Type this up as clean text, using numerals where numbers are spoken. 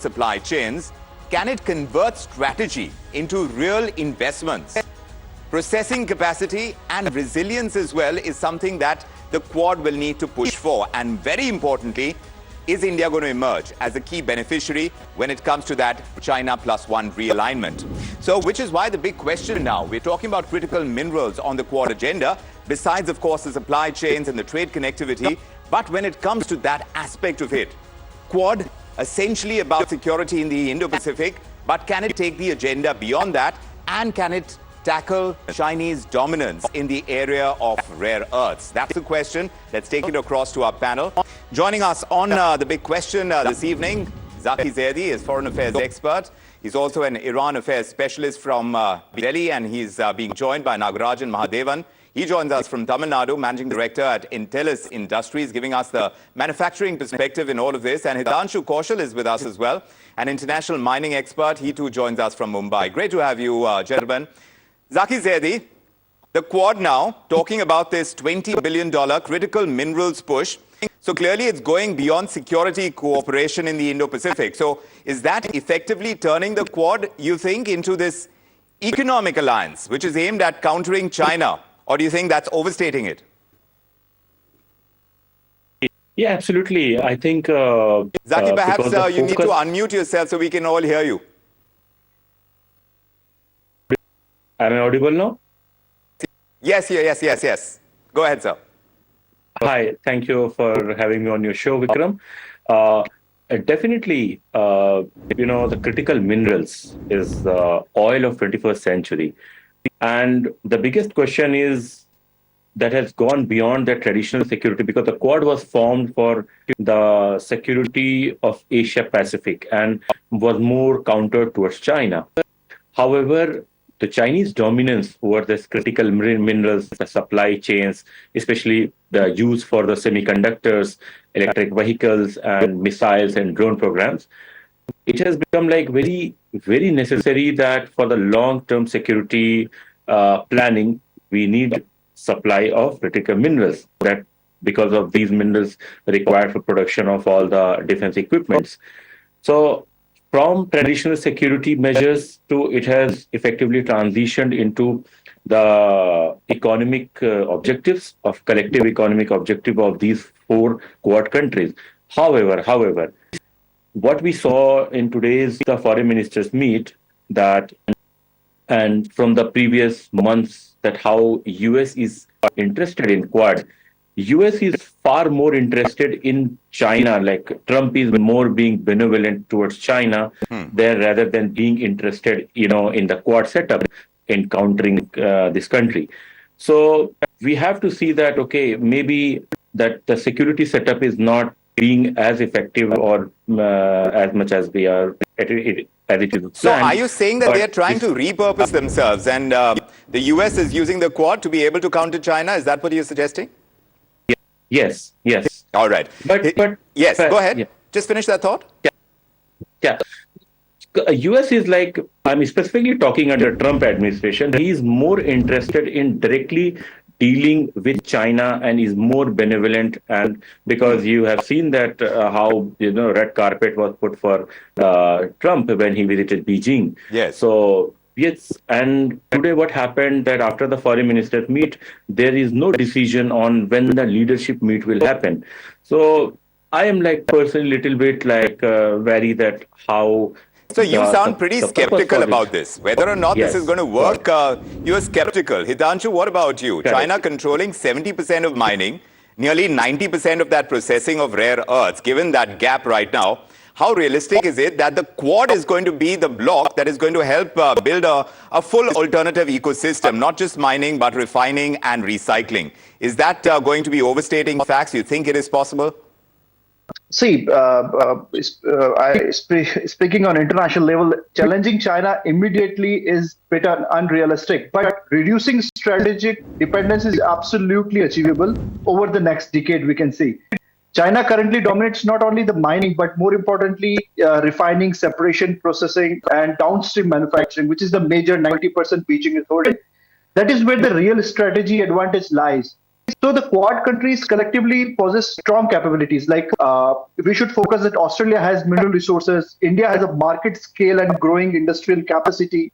supply chains, can it convert strategy into real investments? Processing capacity and resilience as well is something that the Quad will need to push for. And very importantly, is India going to emerge as a key beneficiary when it comes to that China +1 realignment? So, which is why the big question now, we're talking about critical minerals on the Quad agenda, besides, of course, the supply chains and the trade connectivity. But when it comes to that aspect of it, Quad essentially about security in the Indo-Pacific, but can it take the agenda beyond that, and can it tackle Chinese dominance in the area of rare earths? That's the question. Let's take it across to our panel. Joining us on the big question this evening, Zaki Zaidi is foreign affairs expert. He's also an Iran affairs specialist from Delhi, and he's being joined by Nagarajan Mahadevan. He joins us from Tamil Nadu, Managing Director at Intellis Industries, giving us the manufacturing perspective in all of this. And Hitanshu Kaushal is with us as well, an international mining expert. He too joins us from Mumbai. Great to have you, gentlemen. Zaki Zaidi, the Quad now talking about this $20 billion critical minerals push. So clearly it's going beyond security cooperation in the Indo-Pacific. So is that effectively turning the Quad, you think, into this economic alliance, which is aimed at countering China? Or do you think that's overstating it? Yeah, absolutely. I think... Zaki, perhaps you need to unmute yourself so we can all hear you. Am I audible now? Yes. Go ahead, sir. Hi, thank you for having me on your show, Vikram. Definitely, the critical minerals is the oil of 21st century. And the biggest question is that has gone beyond the traditional security, because the Quad was formed for the security of Asia Pacific and was more countered towards China. However, the Chinese dominance over this critical minerals, the supply chains, especially the use for the semiconductors, electric vehicles and missiles and drone programs, it has become like very, very necessary that for the long-term security planning, we need supply of critical minerals, that because of these minerals required for production of all the defense equipments. So from traditional security measures to it has effectively transitioned into the economic objectives of collective economic objective of these four Quad countries. However, what we saw in today's foreign ministers meet, that and from the previous months, that how US is interested in Quad. US is far more interested in China, like Trump is more being benevolent towards China there rather than being interested, in the Quad setup in countering this country. So we have to see that, okay, maybe that the security setup is not being as effective or as much as we are as it is planned. So are you saying that they are trying to repurpose themselves and the US is using the Quad to be able to counter China? Is that what you're suggesting? Yes. All right. But yes, go ahead. Yeah. Just finish that thought. Yeah. US is like, I'm specifically talking under Trump administration, he is more interested in directly dealing with China and is more benevolent, and because you have seen that how red carpet was put for Trump when he visited Beijing. Yes. So yes, and today what happened that after the foreign ministers meet, there is no decision on when the leadership meet will happen. So I am like personally little bit like wary that how. So you sound pretty skeptical about this. Whether or not this is going to work, you're skeptical. Hitanshu, what about you? Correct. China controlling 70% of mining, nearly 90% of that processing of rare earths. Given that gap right now, how realistic is it that the Quad is going to be the block that is going to help build a full alternative ecosystem, not just mining, but refining and recycling? Is that going to be overstating facts? You think it is possible? See, speaking on international level, challenging China immediately is bit unrealistic, but reducing strategic dependence is absolutely achievable over the next decade, we can see. China currently dominates not only the mining, but more importantly, refining, separation, processing, and downstream manufacturing, which is the major 90% Beijing is holding. That is where the real strategy advantage lies. So the Quad countries collectively possess strong capabilities. Like we should focus that Australia has mineral resources, India has a market scale and growing industrial capacity,